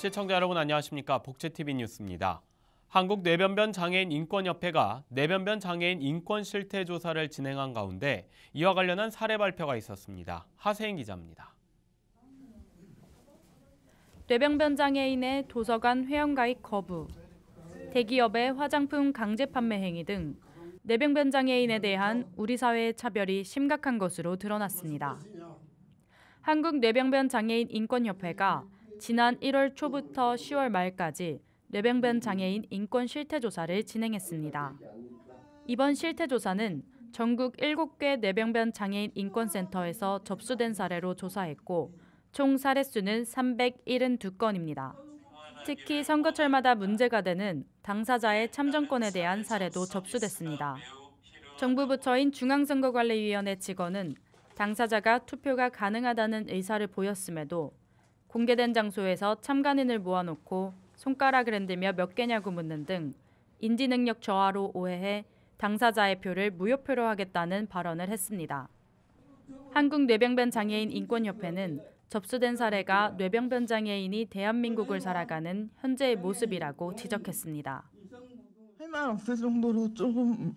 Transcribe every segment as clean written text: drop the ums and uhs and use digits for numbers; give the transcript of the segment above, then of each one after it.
시청자 여러분 안녕하십니까? 복지TV 뉴스입니다. 한국뇌변변 장애인 인권협회가 뇌변변 장애인 인권 실태 조사를 진행한 가운데 이와 관련한 사례 발표가 있었습니다. 하세인 기자입니다. 뇌병변 장애인의 도서관 회원가입 거부, 대기업의 화장품 강제 판매 행위 등 뇌병변 장애인에 대한 우리 사회의 차별이 심각한 것으로 드러났습니다. 한국뇌병변 장애인 인권협회가 지난 1월 초부터 10월 말까지 뇌병변 장애인 인권 실태조사를 진행했습니다. 이번 실태조사는 전국 7개 뇌병변 장애인 인권센터에서 접수된 사례로 조사했고 총 사례수는 372건입니다. 특히 선거철마다 문제가 되는 당사자의 참정권에 대한 사례도 접수됐습니다. 정부 부처인 중앙선거관리위원회 직원은 당사자가 투표가 가능하다는 의사를 보였음에도 공개된 장소에서 참관인을 모아놓고 손가락을 흔들며 몇 개냐고 묻는 등 인지능력 저하로 오해해 당사자의 표를 무효표로 하겠다는 발언을 했습니다. 한국뇌병변 장애인 인권협회는 접수된 사례가 뇌병변 장애인이 대한민국을 살아가는 현재의 모습이라고 지적했습니다. 할 말 없을 정도로 조금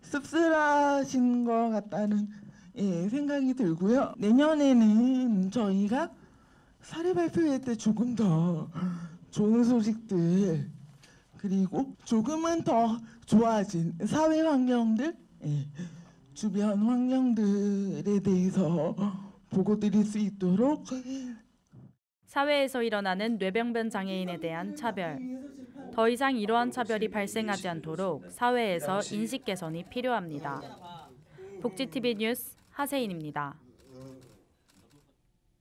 씁쓸하신 것 같다는 생각이 들고요. 내년에는 저희가 사례 발표회 때 조금 더 좋은 소식들 그리고 조금은 더 좋아진 사회 환경들, 주변 환경들에 대해서 보고 드릴 수 있도록 사회에서 일어나는 뇌병변 장애인에 대한 차별, 더 이상 이러한 차별이 발생하지 않도록 사회에서 인식 개선이 필요합니다. 복지TV 뉴스 하세인입니다.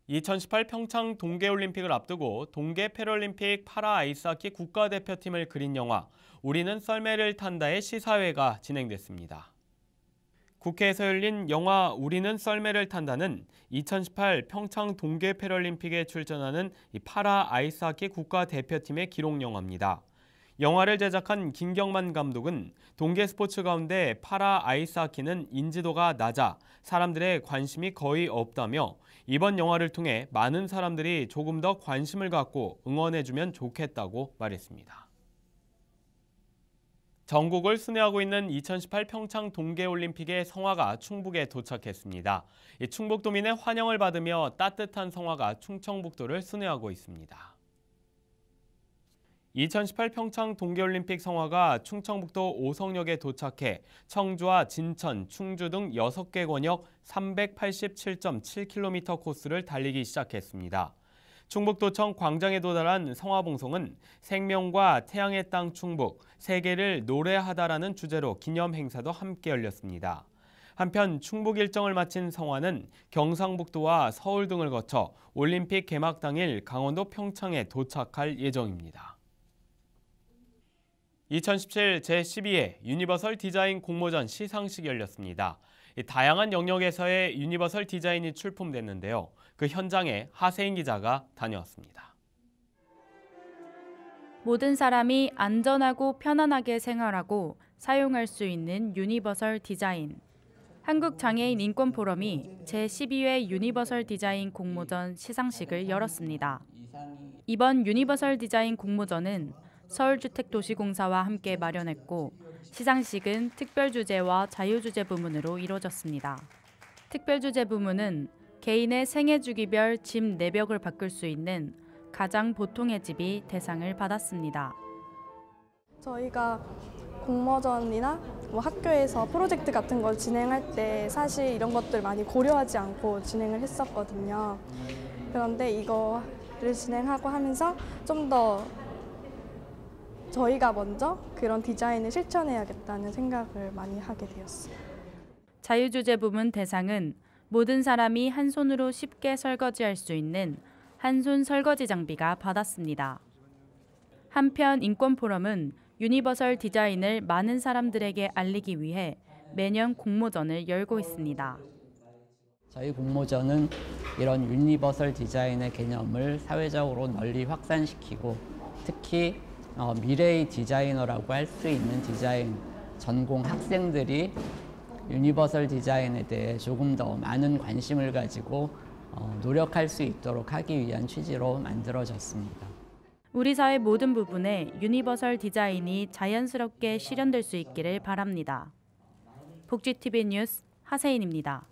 2018 평창 동계올림픽을 앞두고 동계 패럴림픽 파라 아이스하키 국가대표팀을 그린 영화 우리는 썰매를 탄다의 시사회가 진행됐습니다. 국회에서 열린 영화 우리는 썰매를 탄다는 2018 평창 동계 패럴림픽에 출전하는 파라 아이스하키 국가대표팀의 기록 영화입니다. 영화를 제작한 김경만 감독은 동계 스포츠 가운데 파라 아이스하키는 인지도가 낮아 사람들의 관심이 거의 없다며 이번 영화를 통해 많은 사람들이 조금 더 관심을 갖고 응원해주면 좋겠다고 말했습니다. 전국을 순회하고 있는 2018 평창 동계올림픽의 성화가 충북에 도착했습니다. 충북도민의 환영을 받으며 따뜻한 성화가 충청북도를 순회하고 있습니다. 2018 평창 동계올림픽 성화가 충청북도 오성역에 도착해 청주와 진천, 충주 등 6개 권역 387.7km 코스를 달리기 시작했습니다. 충북도청 광장에 도달한 성화봉송은 생명과 태양의 땅 충북, 세계를 노래하다라는 주제로 기념 행사도 함께 열렸습니다. 한편 충북 일정을 마친 성화는 경상북도와 서울 등을 거쳐 올림픽 개막 당일 강원도 평창에 도착할 예정입니다. 2017 제12회 유니버설 디자인 공모전 시상식이 열렸습니다. 다양한 영역에서의 유니버설 디자인이 출품됐는데요. 그 현장에 하세인 기자가 다녀왔습니다. 모든 사람이 안전하고 편안하게 생활하고 사용할 수 있는 유니버설 디자인. 한국장애인 인권포럼이 제12회 유니버설 디자인 공모전 시상식을 열었습니다. 이번 유니버설 디자인 공모전은 서울주택도시공사와 함께 마련했고 시상식은 특별주제와 자유주제 부문으로 이루어졌습니다. 특별주제 부문은 개인의 생애주기별 집 내벽을 바꿀 수 있는 가장 보통의 집이 대상을 받았습니다. 저희가 공모전이나 학교에서 프로젝트 같은 걸 진행할 때 사실 이런 것들 많이 고려하지 않고 진행을 했었거든요. 그런데 이거를 진행하고 하면서 좀 더 저희가 먼저 그런 디자인을 실천해야겠다는 생각을 많이 하게 되었어요. 자유주제 부문 대상은 모든 사람이 한 손으로 쉽게 설거지할 수 있는 한손 설거지 장비가 받았습니다. 한편 인권포럼은 유니버설 디자인을 많은 사람들에게 알리기 위해 매년 공모전을 열고 있습니다. 저희 공모전은 이런 유니버설 디자인의 개념을 사회적으로 널리 확산시키고 특히 미래의 디자이너라고 할 수 있는 디자인 전공 학생들이 유니버설 디자인에 대해 조금 더 많은 관심을 가지고 노력할 수 있도록 하기 위한 취지로 만들어졌습니다. 우리 사회 모든 부분에 유니버설 디자인이 자연스럽게 실현될 수 있기를 바랍니다. 복지TV 뉴스 하세인입니다.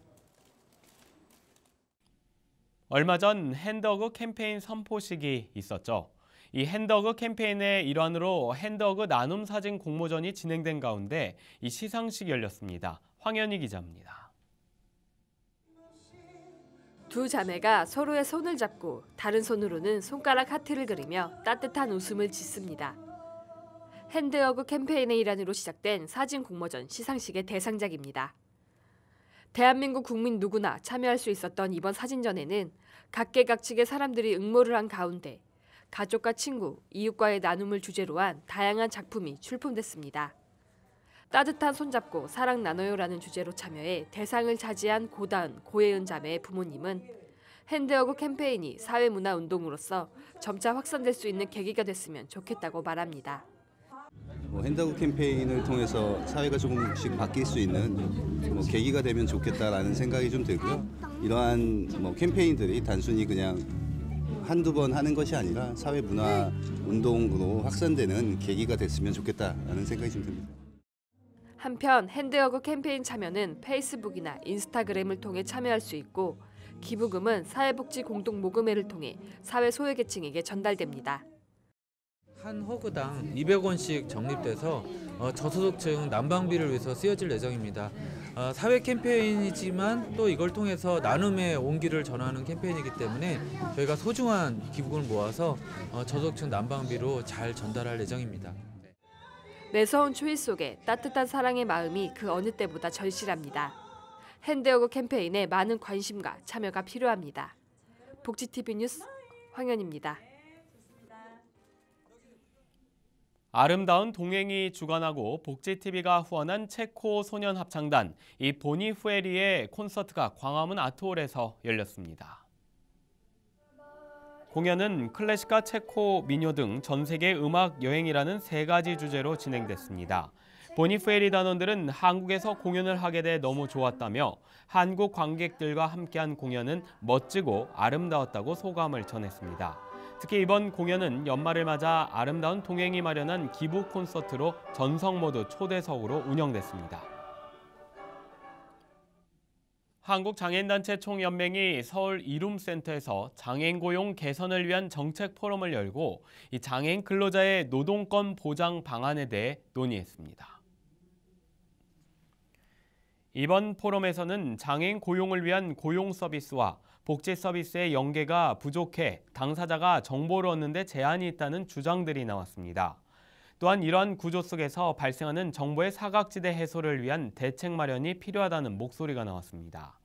얼마 전 핸드허그 캠페인 선포식이 있었죠. 이 핸드허그 캠페인의 일환으로 핸드허그 나눔 사진 공모전이 진행된 가운데 이 시상식이 열렸습니다. 황현희 기자입니다. 두 자매가 서로의 손을 잡고 다른 손으로는 손가락 하트를 그리며 따뜻한 웃음을 짓습니다. 핸드허그 캠페인의 일환으로 시작된 사진 공모전 시상식의 대상작입니다. 대한민국 국민 누구나 참여할 수 있었던 이번 사진전에는 각계각측의 사람들이 응모를 한 가운데 가족과 친구, 이웃과의 나눔을 주제로 한 다양한 작품이 출품됐습니다. 따뜻한 손잡고 사랑 나눠요라는 주제로 참여해 대상을 차지한 고다은, 고혜은 자매의 부모님은 핸드허그 캠페인이 사회문화 운동으로서 점차 확산될 수 있는 계기가 됐으면 좋겠다고 말합니다. 핸드허그 캠페인을 통해서 사회가 조금씩 바뀔 수 있는 계기가 되면 좋겠다라는 생각이 좀 들고요. 이러한 캠페인들이 단순히 그냥 한두 번 하는 것이 아니라 사회 문화 운동으로 확산되는 계기가 됐으면 좋겠다라는 생각이 좀 듭니다. 한편 핸드허그 캠페인 참여는 페이스북이나 인스타그램을 통해 참여할 수 있고 기부금은 사회복지 공동모금회를 통해 사회 소외계층에게 전달됩니다. 한 허그당 200원씩 적립돼서 저소득층 난방비를 위해서 쓰여질 예정입니다. 사회 캠페인이지만 또 이걸 통해서 나눔의 온기를 전하는 캠페인이기 때문에 저희가 소중한 기부금을 모아서 저소득층 난방비로 잘 전달할 예정입니다. 매서운 추위 속에 따뜻한 사랑의 마음이 그 어느 때보다 절실합니다. 핸드허그 캠페인에 많은 관심과 참여가 필요합니다. 복지TV 뉴스 황현입니다. 아름다운 동행이 주관하고 복지TV가 후원한 체코 소년 합창단 이 보니 후에리의 콘서트가 광화문 아트홀에서 열렸습니다. 공연은 클래식과 체코, 민요 등 전 세계 음악 여행이라는 세 가지 주제로 진행됐습니다. 보니 후에리 단원들은 한국에서 공연을 하게 돼 너무 좋았다며 한국 관객들과 함께한 공연은 멋지고 아름다웠다고 소감을 전했습니다. 특히 이번 공연은 연말을 맞아 아름다운 동행이 마련한 기부 콘서트로 전석 모두 초대석으로 운영됐습니다. 한국장애인단체 총연맹이 서울 이룸센터에서 장애인 고용 개선을 위한 정책 포럼을 열고 이 장애인 근로자의 노동권 보장 방안에 대해 논의했습니다. 이번 포럼에서는 장애인 고용을 위한 고용 서비스와 복지 서비스의 연계가 부족해 당사자가 정보를 얻는 데 제한이 있다는 주장들이 나왔습니다. 또한 이러한 구조 속에서 발생하는 정보의 사각지대 해소를 위한 대책 마련이 필요하다는 목소리가 나왔습니다.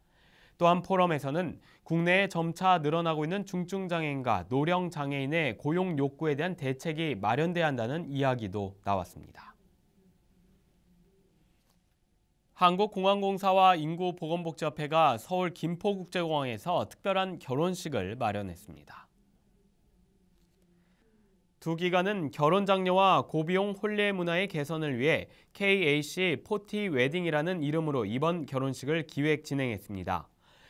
또한 포럼에서는 국내에 점차 늘어나고 있는 중증장애인과 노령장애인의 고용 욕구에 대한 대책이 마련돼야 한다는 이야기도 나왔습니다. 한국공항공사와 인구보건복지협회가 서울 김포국제공항에서 특별한 결혼식을 마련했습니다. 두 기관은 결혼 장려와 고비용 혼례 문화의 개선을 위해 KAC 포티 웨딩이라는 이름으로 이번 결혼식을 기획 진행했습니다.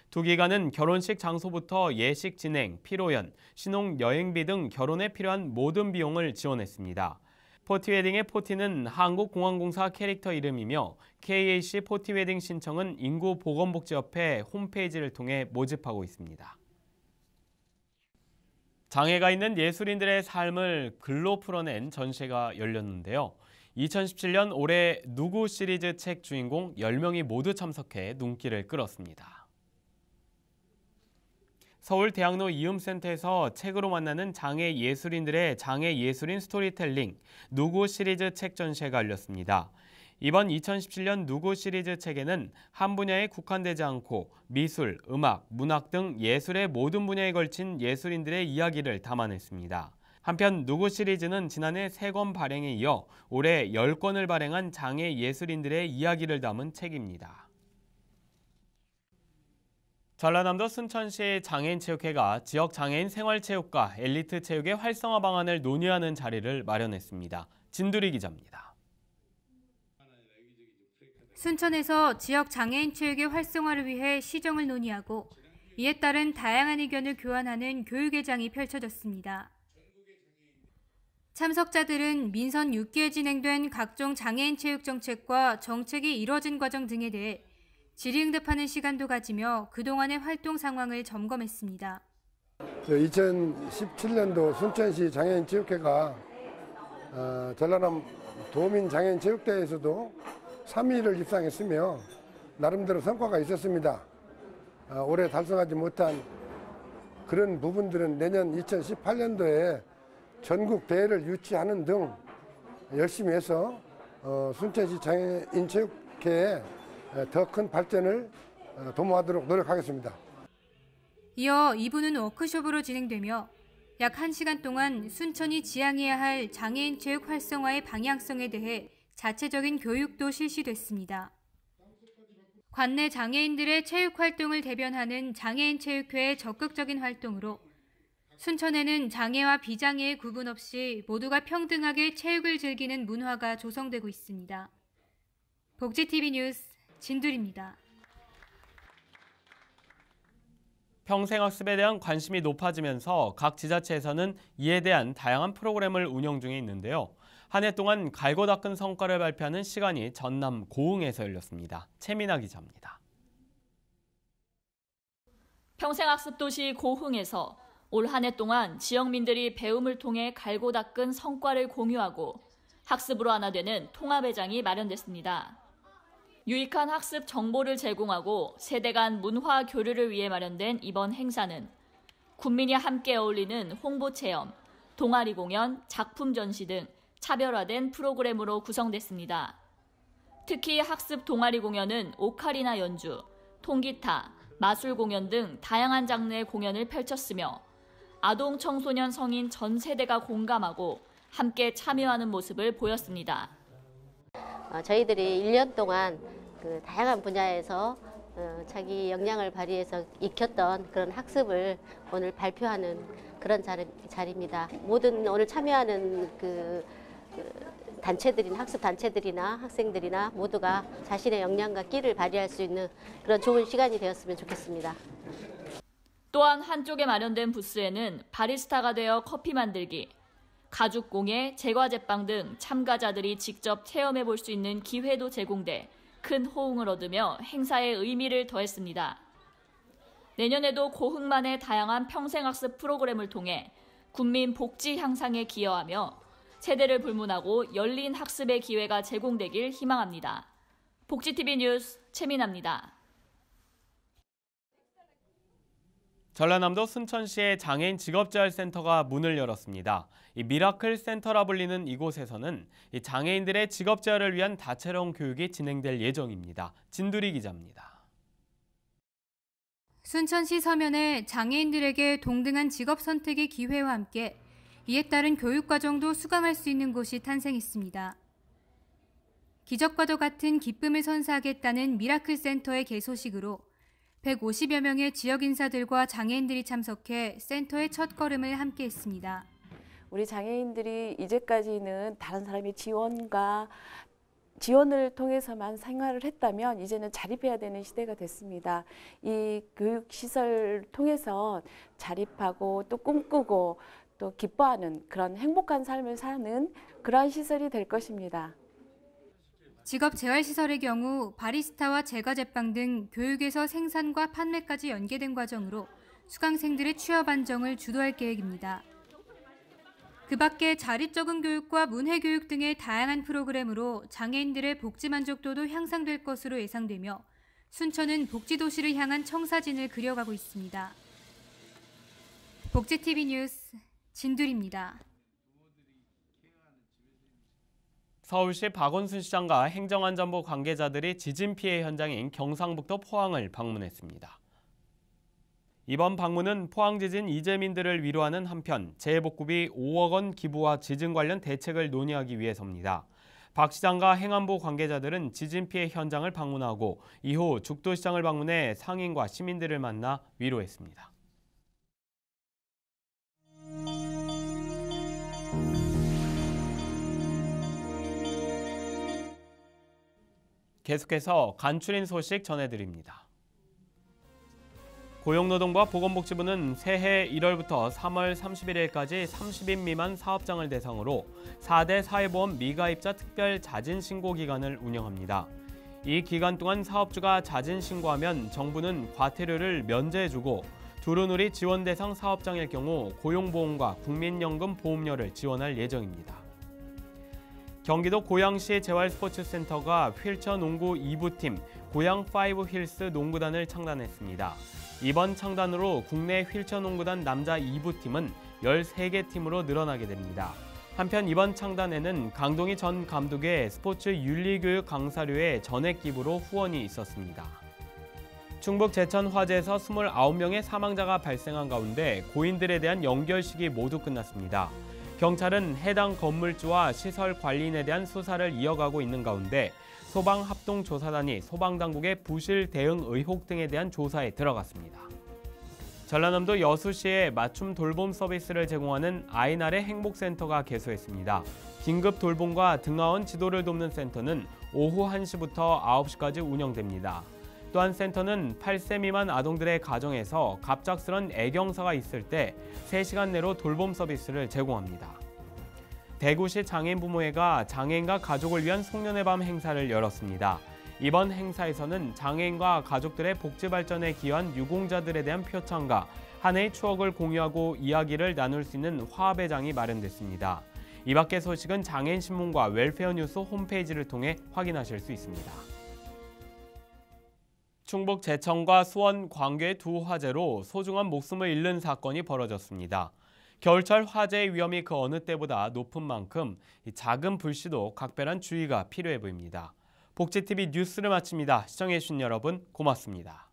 두 기관은 결혼식 장소부터 예식 진행, 피로연, 신혼 여행비 등 결혼에 필요한 모든 비용을 지원했습니다. 포티웨딩의 포티는 한국공항공사 캐릭터 이름이며 KAC 포티웨딩 신청은 인구보건복지협회 홈페이지를 통해 모집하고 있습니다. 장애가 있는 예술인들의 삶을 글로 풀어낸 전시가 열렸는데요. 2017년 올해 누구 시리즈 책 주인공 10명이 모두 참석해 눈길을 끌었습니다. 서울 대학로 이음센터에서 책으로 만나는 장애 예술인들의 장애 예술인 스토리텔링 누구 시리즈 책 전시회가 열렸습니다. 이번 2017년 누구 시리즈 책에는 한 분야에 국한되지 않고 미술, 음악, 문학 등 예술의 모든 분야에 걸친 예술인들의 이야기를 담아냈습니다. 한편 누구 시리즈는 지난해 3권 발행에 이어 올해 10권을 발행한 장애 예술인들의 이야기를 담은 책입니다. 전라남도 순천시 장애인체육회가 지역 장애인 생활체육과 엘리트 체육의 활성화 방안을 논의하는 자리를 마련했습니다. 진두리 기자입니다. 순천에서 지역 장애인 체육의 활성화를 위해 시정을 논의하고 이에 따른 다양한 의견을 교환하는 교육회장이 펼쳐졌습니다. 참석자들은 민선 6기에 진행된 각종 장애인 체육 정책과 정책이 이뤄진 과정 등에 대해 질의응답하는 시간도 가지며 그동안의 활동 상황을 점검했습니다. 2017년도 순천시 장애인체육회가 전라남 도민장애인체육대회에서도 3위를 입상했으며 나름대로 성과가 있었습니다. 올해 달성하지 못한 그런 부분들은 내년 2018년도에 전국 대회를 유치하는 등 열심히 해서 순천시 장애인체육회에 더 큰 발전을 도모하도록 노력하겠습니다. 이어 2부는 워크숍으로 진행되며 약 1시간 동안 순천이 지향해야 할 장애인 체육 활성화의 방향성에 대해 자체적인 교육도 실시됐습니다. 관내 장애인들의 체육 활동을 대변하는 장애인 체육회의 적극적인 활동으로 순천에는 장애와 비장애의 구분 없이 모두가 평등하게 체육을 즐기는 문화가 조성되고 있습니다. 복지TV 뉴스 진두리입니다. 평생학습에 대한 관심이 높아지면서 각 지자체에서는 이에 대한 다양한 프로그램을 운영 중에 있는데요. 한 해 동안 갈고 닦은 성과를 발표하는 시간이 전남 고흥에서 열렸습니다. 최민아 기자입니다. 평생학습 도시 고흥에서 올 한 해 동안 지역민들이 배움을 통해 갈고 닦은 성과를 공유하고 학습으로 하나 되는 통합회장이 마련됐습니다. 유익한 학습 정보를 제공하고 세대 간 문화 교류를 위해 마련된 이번 행사는 군민이 함께 어울리는 홍보 체험, 동아리 공연, 작품 전시 등 차별화된 프로그램으로 구성됐습니다. 특히 학습 동아리 공연은 오카리나 연주, 통기타, 마술 공연 등 다양한 장르의 공연을 펼쳤으며 아동, 청소년, 성인 전 세대가 공감하고 함께 참여하는 모습을 보였습니다. 저희들이 1년 동안 그 다양한 분야에서 자기 역량을 발휘해서 익혔던 그런 학습을 오늘 발표하는 그런 자리입니다. 모든 오늘 참여하는 그 단체들이나 학습 단체들이나 학생들이나 모두가 자신의 역량과 끼를 발휘할 수 있는 그런 좋은 시간이 되었으면 좋겠습니다. 또한 한쪽에 마련된 부스에는 바리스타가 되어 커피 만들기, 가죽공예, 제과제빵 등 참가자들이 직접 체험해 볼 수 있는 기회도 제공돼 큰 호응을 얻으며 행사의 의미를 더했습니다. 내년에도 고흥만의 다양한 평생학습 프로그램을 통해 군민 복지 향상에 기여하며 세대를 불문하고 열린 학습의 기회가 제공되길 희망합니다. 복지TV 뉴스 최민아입니다. 전라남도 순천시의 장애인 직업재활센터가 문을 열었습니다. 이 미라클 센터라 불리는 이곳에서는 이 장애인들의 직업재활을 위한 다채로운 교육이 진행될 예정입니다. 진두리 기자입니다. 순천시 서면에 장애인들에게 동등한 직업 선택의 기회와 함께 이에 따른 교육과정도 수강할 수 있는 곳이 탄생했습니다. 기적과도 같은 기쁨을 선사하겠다는 미라클 센터의 개소식으로 150여 명의 지역 인사들과 장애인들이 참석해 센터의 첫걸음을 함께했습니다. 우리 장애인들이 이제까지는 다른 사람의 지원을 통해서만 생활을 했다면 이제는 자립해야 되는 시대가 됐습니다. 이 교육시설을 통해서 자립하고 또 꿈꾸고 또 기뻐하는 그런 행복한 삶을 사는 그러한 시설이 될 것입니다. 직업재활시설의 경우 바리스타와 제과제빵 등 교육에서 생산과 판매까지 연계된 과정으로 수강생들의 취업 안정을 주도할 계획입니다. 그 밖에 자립적응 교육과 문해교육 등의 다양한 프로그램으로 장애인들의 복지 만족도도 향상될 것으로 예상되며 순천은 복지도시를 향한 청사진을 그려가고 있습니다. 복지TV 뉴스 진두리입니다. 서울시 박원순 시장과 행정안전부 관계자들이 지진 피해 현장인 경상북도 포항을 방문했습니다. 이번 방문은 포항 지진 이재민들을 위로하는 한편 재해복구비 5억 원 기부와 지진 관련 대책을 논의하기 위해서입니다. 박 시장과 행안부 관계자들은 지진 피해 현장을 방문하고 이후 죽도시장을 방문해 상인과 시민들을 만나 위로했습니다. 계속해서 간추린 소식 전해드립니다. 고용노동부와 보건복지부는 새해 1월부터 3월 31일까지 30인 미만 사업장을 대상으로 4대 사회보험 미가입자 특별 자진신고 기간을 운영합니다. 이 기간 동안 사업주가 자진신고하면 정부는 과태료를 면제해주고 두루누리 지원 대상 사업장일 경우 고용보험과 국민연금 보험료를 지원할 예정입니다. 경기도 고양시 재활스포츠센터가 휠체어 농구 2부팀 고양5 힐스 농구단을 창단했습니다. 이번 창단으로 국내 휠체어 농구단 남자 2부팀은 13개 팀으로 늘어나게 됩니다. 한편 이번 창단에는 강동희 전 감독의 스포츠 윤리교육 강사료의 전액 기부로 후원이 있었습니다. 충북 제천 화재에서 29명의 사망자가 발생한 가운데 고인들에 대한 연결식이 모두 끝났습니다. 경찰은 해당 건물주와 시설 관리인에 대한 수사를 이어가고 있는 가운데 소방합동조사단이 소방당국의 부실 대응 의혹 등에 대한 조사에 들어갔습니다. 전라남도 여수시에 맞춤 돌봄 서비스를 제공하는 아이날의 행복센터가 개소했습니다. 긴급 돌봄과 등하원 지도를 돕는 센터는 오후 1시부터 9시까지 운영됩니다. 또한 센터는 8세 미만 아동들의 가정에서 갑작스런 애경사가 있을 때 3시간 내로 돌봄 서비스를 제공합니다. 대구시 장애인부모회가 장애인과 가족을 위한 송년회 밤 행사를 열었습니다. 이번 행사에서는 장애인과 가족들의 복지 발전에 기여한 유공자들에 대한 표창과 한 해의 추억을 공유하고 이야기를 나눌 수 있는 화합의 장이 마련됐습니다. 이 밖의 소식은 장애인신문과 웰페어뉴스 홈페이지를 통해 확인하실 수 있습니다. 충북 제천과 수원, 광교의 두 화재로 소중한 목숨을 잃는 사건이 벌어졌습니다. 겨울철 화재의 위험이 그 어느 때보다 높은 만큼 작은 불씨도 각별한 주의가 필요해 보입니다. 복지TV 뉴스를 마칩니다. 시청해주신 여러분 고맙습니다.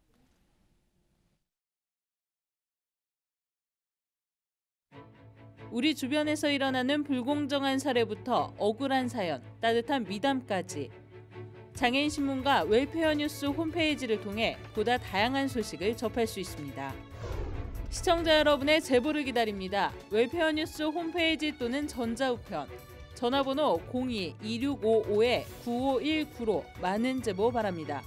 우리 주변에서 일어나는 불공정한 사례부터 억울한 사연, 따뜻한 미담까지 장애인신문과 웰페어뉴스 홈페이지를 통해 보다 다양한 소식을 접할 수 있습니다. 시청자 여러분의 제보를 기다립니다. 웰페어뉴스 홈페이지 또는 전자우편, 전화번호 02-2655-9519로 많은 제보 바랍니다.